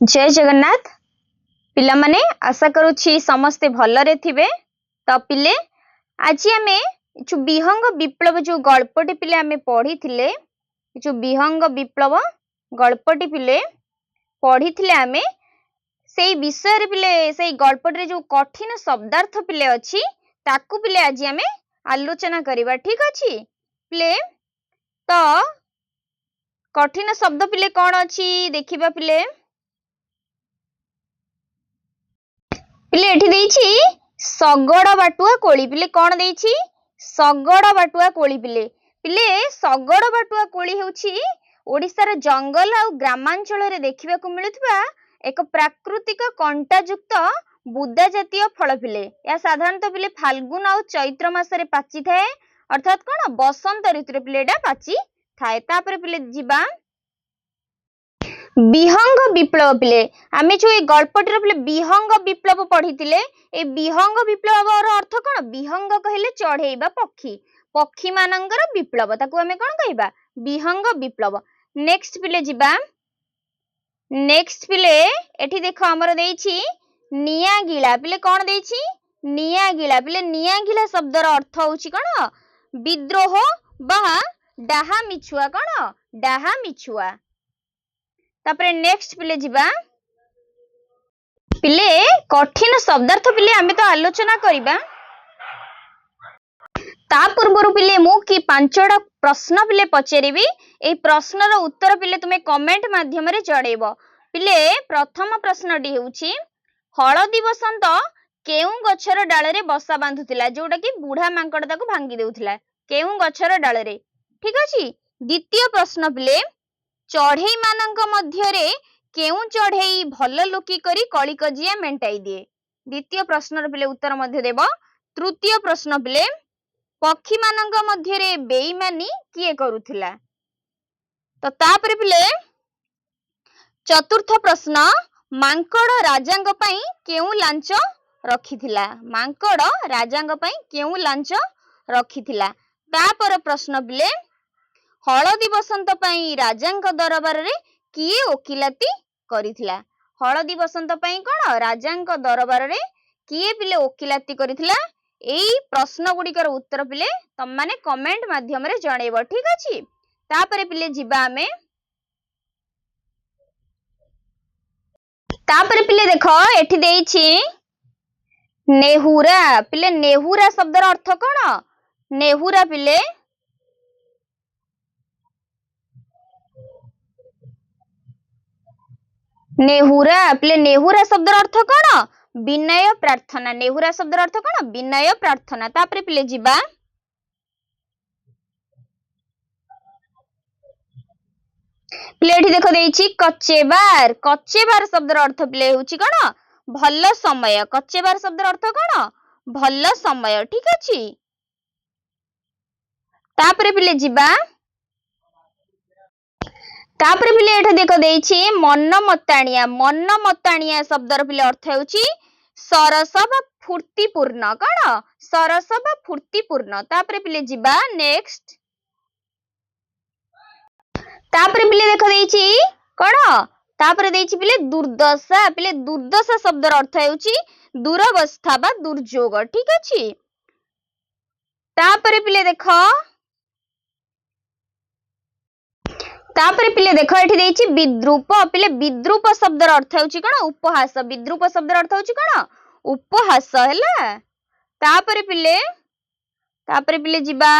जय जगन्नाथ पिला माने आशा करूछि समस्ते भलरे थिबे। तो पिले आज आमे जो विहंग विप्लव जो गल्पटी पिले आमे पढ़ी थिले, जो विहंग विप्लव गल्पटी पिले पढ़ी थिले आमे सेई विषय रे पिले सेई गल्पटी रे जो कठिन शब्दार्थ पिले अछि ताकू पिले आज आमे आलोचना करिबा। ठीक अछि पिले? तो कठिन शब्द पिले कोन अछि देखिबा पिले। पिले एठी देइछि सगड़ बाटुआ कोली। पिले कोन देइछि? सगड़ बाटुआ कोली। पिले पिले सगड़ बाटुआ कोली हेउछि ओडिसार जंगल आ ग्रामांचल रे देखिबाकू मिलुथबा एक प्राकृतिक कंटायुक्त बुदा जातीय फल। पिले या साधारणतः पिले फाल्गुन आ चैत्र मास रे पाची थाए, अर्थात कोन बसंत ऋतु रे पिले एटा पाची थाए। तापर पिले जिबा विहंग विप्लव। पिले आमे जो ए गल्पटी रे पिले विहंग विप्लव पढ़ी थिले, ए विहंग विप्लव रो अर्थ कोन? विहंग कहिले चढ़ेइबा पक्षी, पक्षी मानंगर विप्लव ताकू आमे कोन कहिबा? विहंग विप्लव। नेक्स्ट पिले जिबा, नेक्स्ट पिले एठी देखो हमर देइछि निया गिला। पिले कोन देइछि? निया गिला। पिले निया गिला शब्द रो अर्थ होछि कोन? विद्रोह बा डाहा मिछुआ। कोन? डाहा मिछुआ। तापरे नेक्स्ट पिले जिबा, पिले कठिन शब्दार्थ पिले आमे तो आलोचना करिबा। ता पूर्वरु पिले मु कि पांचटा प्रश्न पिले पचेरिबी। ए प्रश्नर उत्तर पिले तुमे कमेंट माध्यम रे जणेबो। पिले प्रथम प्रश्नटी हेउछि हळदी बसंत केउ गछर डाल रे बसा बांधुतिला, जोटा कि बुढ़ा मांकड़ ताकू भांगी देउथिला। केउ गछर डाल रे। ठीक अछि। द्वितीय प्रश्न पिले चढ़ेई मानंक मध्य रे केउ चढ़ेई भल लोकी करी कली कजिया मेंटाई दिए। द्वितीय प्रश्नर पिले उत्तर मध्य देबो। तृतीय प्रश्न पिले पक्षी मानंक मध्य रे बेईमानी किए करूथिला। तो तापर पिले चतुर्थ प्रश्न मांकड़ राजांग पई केउ लांच रखिथिला। मांकड़ राजांग पई केउ लांच रखिथिला। तापर प्रश्न पिले हळदी बसंत पई राजांक दरबार रे किए ओकिलाती करिथिला। हळदी बसंत पई कोन? राजांक दरबार रे किए पिले ओकिलाती करिथिला। एई प्रश्न गुडिकर उत्तर पिले तम माने कमेंट माध्यम रे जणेबो। ठीक अछि। तापरे पिले जिबा आमे, तापरे पिले देखो एठी देइछि नेहुरा। पिले नेहुरा शब्दर अर्थ कोन? नेहुरा पिले नेहुरा। पिले नेहुरा शब्दर अर्थ कोन? विनय प्रार्थना। नेहुरा शब्दर अर्थ कोन? विनय प्रार्थना। तापरे पिले जिबा, पिले एठी देखो देइछि कच्चेबार। कच्चेबार शब्दर अर्थ पिले होछि कोन? भल समय। कच्चेबार शब्दर अर्थ कोन? भल समय। ठीक अछि। तापरे पिले जिबा, तापरे पिले एठी देखो देइछि मन मताणिया। मन मताणिया शब्दर पिले अर्थ होछि सरस बा फूर्तिपूर्ण। कोन? सरस बा फूर्तिपूर्ण। तापरे पिले जिबा नेक्स्ट, तापरे पिले देखो देइछि कोन? तापरे देइछि पिले दुर्दशा। पिले दुर्दशा शब्दर अर्थ होछि दुरवस्था बा दुर्योग। ठीक अछि। तापरे पिले देखो, तापरे पिले देखो एठी देइछि विद्रूप। पिले विद्रूप शब्दर अर्थ होछि कोन? उपहास। विद्रूप शब्दर अर्थ होछि कोन? उपहास। हैला। तापरे पिले जिबा,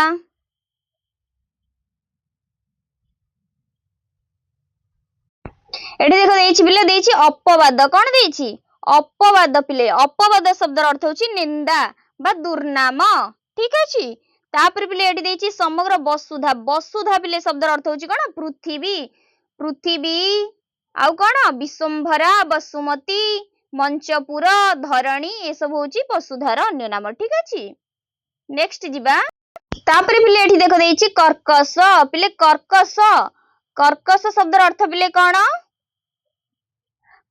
एठी देखो देइछि पिले देइछि अपवाद। कोन देइछि? अपवाद। पिले अपवाद शब्दर अर्थ होछि निंदा बा दुर्नाम। ठीक अछि। तापर पिले एठी देइछि समग्र वसुधा। वसुधा पिले शब्दर अर्थ होछि कोन? पृथ्वी। पृथ्वी आउ कोन? विश्वम्भरा, वसुमती, मंचपुर, धरणी ए सब होछि वसुधार अन्य नाम। ठीक अछि। नेक्स्ट जिबा, तापर पिले एठी देखो देइछि कर्कश। पिले कर्कश। कर्कश शब्दर अर्थ पिले कोन?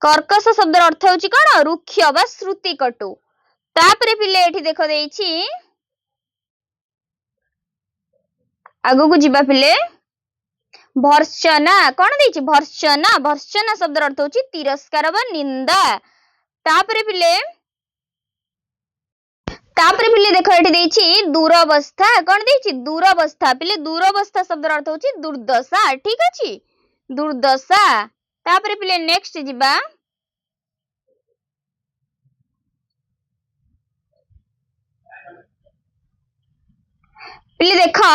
कर्कश शब्दर अर्थ होछि कोन? रुक्ष बा श्रुति कटु। तापर पिले एठी देखो देइछि आगु को जिबा पिले भर्त्सना कौन देछि भर्त्सना भर्त्सना शब्द अर्थ होछि तिरस्कार बा निंदा। तापरे पिले देखो एठी देछि दुरवस्था कौन देछि दुरवस्था पिले दुरवस्था शब्द अर्थ होछि दुर्दशा ठीक अछि दुर्दशा। तापरे पिले नेक्स्ट जिबा पिले देखो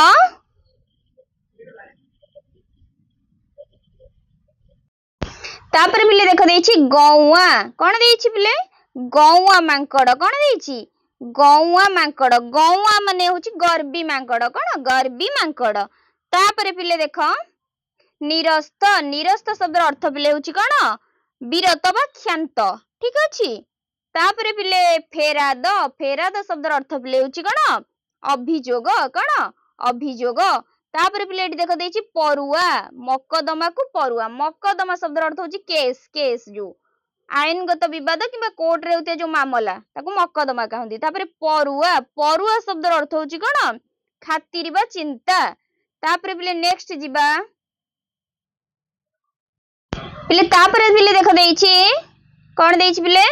तापरे पिले देखो देछि गौआ कौन देछि पिले गौआ मांकड़ कौन देछि गौआ मांकड़ गौआ माने होछि गर्वी मांकड़ कौन गर्वी मांकड़। तापरे पिले देखो निरस्त निरस्त शब्द अर्थ पिले होछि कौन विरत बा क्षांत ठीक अछि। तापरे पिले फेराद फेराद शब्द अर्थ पिले होछि कौन अभियोग कौन अभियोग। तापरे पिले एठी देखो देछि परुआ मकदमा को परुआ मकदमा शब्द अर्थ होछि केस केस जो आईनगत विवाद किबा कोर्ट रे होते जो मामला ताको मकदमा कहंदी। तापरे परुआ परुआ शब्द अर्थ होछि कौन खातिर बा चिंता। तापरे पिले नेक्स्ट जिबा पिले तापरे पिले देखो देछि कौन देछि पिले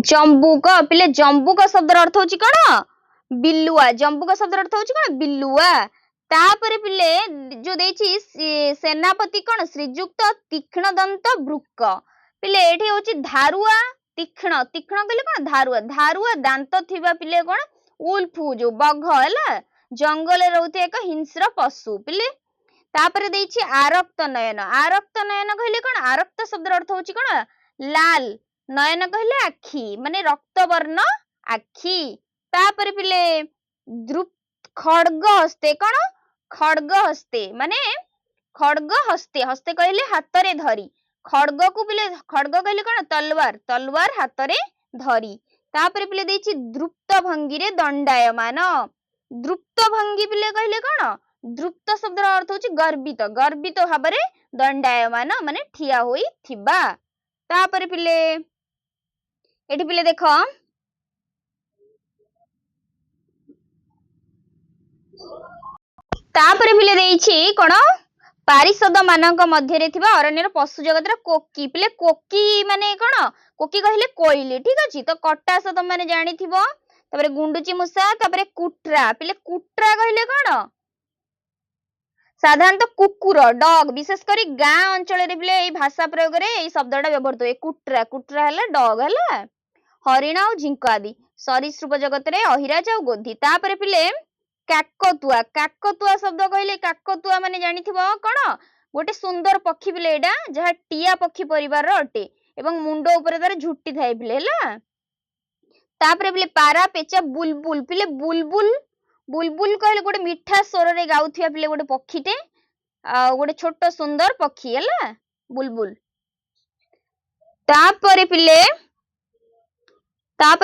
जंबुक पिले जंबुक शब्द अर्थ होछि कौन बिल्लुआ जंबुक शब्द अर्थ होछि कौन बिल्लुआ। तापरे पिले जो देछि सेनापति कौन श्रीजुक्त तीक्ष्ण दंत वृक्क पिले एठी होछि धारुआ तीक्ष्ण तीक्ष्ण कहले कौन धारुआ धारुआ दांत थिबा पिले कौन उल्फ जो बघ हला जंगल रे रहउते एक हिंस्र पशु पिले। तापरे देछि आरक्त नयन कहले कौन आरक्त शब्द अर्थ होछि कौन लाल नयन कहले आखी माने रक्त वर्ण आखी। तापरे पिले द्रुप खड्ग हस्ते कौन खड्ग हस्ते माने खड्ग हस्ते हस्ते कहले हाथ रे धरी खड्ग को पिले खड्ग कहले कौन तलवार तलवार हाथ रे धरी। तापरे पिले देछि द्रुप्त भंगी रे दंडायमान द्रुप्त भंगी पिले कहले कौन द्रुप्त शब्द अर्थ होछि गर्वित गर्वित भाबरे दंडायमान माने ठिया होई थिबा। तापरे पिले एठी पिले देखो तापरे पिले देछि कोन पारिषद मानक मध्य रे थिबा अरण्यर पशु जगत रे कोकी पिले कोकी माने कोन कोकी कहले कोइली ठीक अछि। तो कटास त माने जानि थिबो तापरे गुंडुची मुसा तापरे कुट्रा पिले कुट्रा कहले कोन साधारणतः कुकुर डॉग विशेष करी गाँ अंचल रे पिले एई भाषा प्रयोग रे एई शब्दटा व्यवहार होय कुट्रा कुट्रा हला डॉग हला हरिण और झिंक आदि सरीसृप जगत रे अहिराज और गोधी। तापरे पिले काकतुआ काकतुआ शब्द कहले काकतुआ माने जानि थिबो कोन गोटे सुंदर पक्षी पिले एडा जहा टिया पक्षी परिवार रो अटे एवं मुंडो ऊपर तार झुट्टी थाए पिले हला। तापरे पिले पारा पेचा बुलबुल पिले बुलबुल बुलबुल कहले गोटे मिठा स्वर रे गाउथिया पिले गोटे पक्षीटे गोटे छोट सुंदर पक्षी हला बुलबुल। तापरे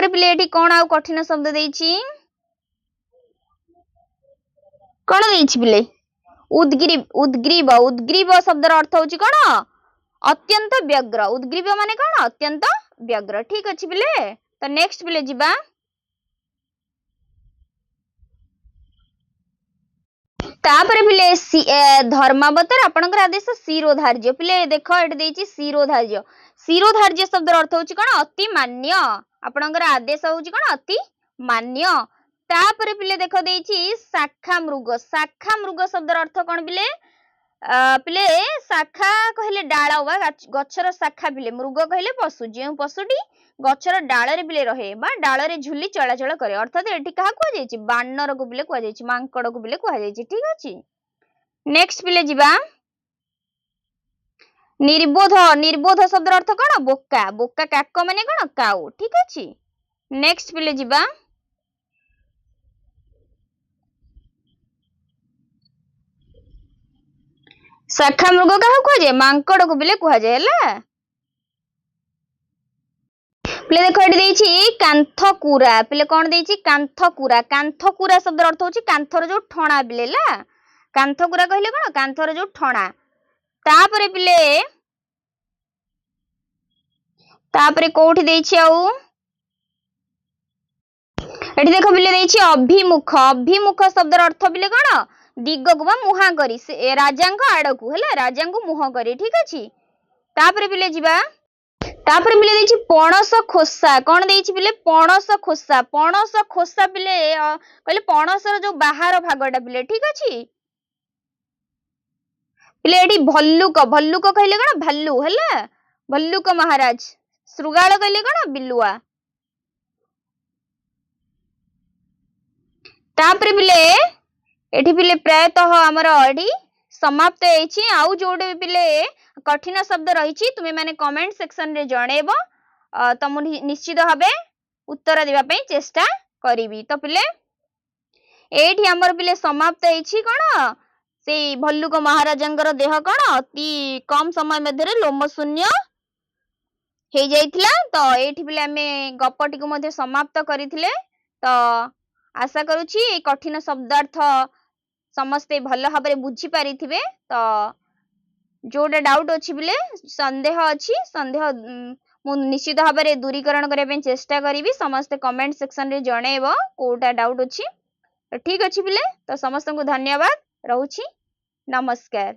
पिले एठी कोन आ कठिन शब्द देछि कोन देछि पिले उद्ग्रीव उद्ग्रीव उद्ग्रीव शब्द अर्थ होछि कोन अत्यंत व्यग्र उद्ग्रीव माने कोन अत्यंत व्यग्र ठीक अछि पिले। तो नेक्स्ट पिले जिबा तापरे पिले धर्मावतार आपनकर आदेश शिरोधार्य पिले देखो एठी देछि शिरोधार्य शिरोधार्य शब्द अर्थ होछि कोन अति मान्य आपनकर आदेश होछि कोन अति मान्य। तापरे पिले देखो देछि शाखा मृग शब्द अर्थ कोन पिले पिले शाखा कहले डाळ वा गछर शाखा पिले मृग कहले पशु जे पशुटी गछर डाळ रे पिले रहे बा डाळ रे झुली चलाचल करे अर्थात एठी कहा को जायछि बानर को पिले को जायछि मांकड़ को पिले को जायछि ठीक अछि। नेक्स्ट पिले जिबा निर्बोध निर्बोध शब्द अर्थ कोन बोका बोका काक माने कोन काऊ ठीक अछि। नेक्स्ट पिले जिबा शाखा मृग कहा को जाय मांकड़ को पिले को जाय हला पिले देखो एठी देछि कांथकुरा पिले कोन देछि कांथकुरा शब्द अर्थ होछि कांथर जो ठणा पिले ला कांथकुरा कहले कोन कांथर जो ठणा। तापरे पिले तापरे कोठी देछि आउ एठी देखो पिले देछि अभिमुख शब्द अर्थ पिले कोन दिग को मुहा करी राजा आड़ को है राजा को मुह करी ठीक अच्छे तापर पिले जीवा तापर पिले देछि पणस खोसा कौन देछि पिले पणस खोसा पिले कहले पणसर जो बाहर भागटा पिले ठीक अच्छे पिले एठी भल्लुक भल्लुक कहले कौन भालू है भल्लुक महाराज श्रुगाल कहले कौन बिलुआ तापर पिले एठी पिले प्रायतः हमर एठी समाप्त होइछि आउ जोडे पिले कठिन शब्द रही तुमे माने कमेंट सेक्शन रे जणेब तो मु निश्चित भाबे उत्तर देबा पई चेष्टा करिवि तो पिले एठी हमर पिले समाप्त होइछि कोन से भल्लुक महाराजंकर देह कोन अति कम समय मध्य लोम शून्य हे जाइथिला तो एठी पिले हमें गपटी को मध्ये समाप्त करिथिले तो आशा करूछि ए कठिन शब्दार्थ समस्ते भल भाबरे बुझी पारिथिबे तो जोटा डाउट अच्छी बिले संदेह अच्छी संदेह मु निश्चित भाव में दूरीकरण करने चेष्टा करी समस्ते कमेंट सेक्शन रे जणेब कोटा डाउट अच्छी ठीक अच्छी बिले तो समस्त को धन्यवाद रहूची नमस्कार।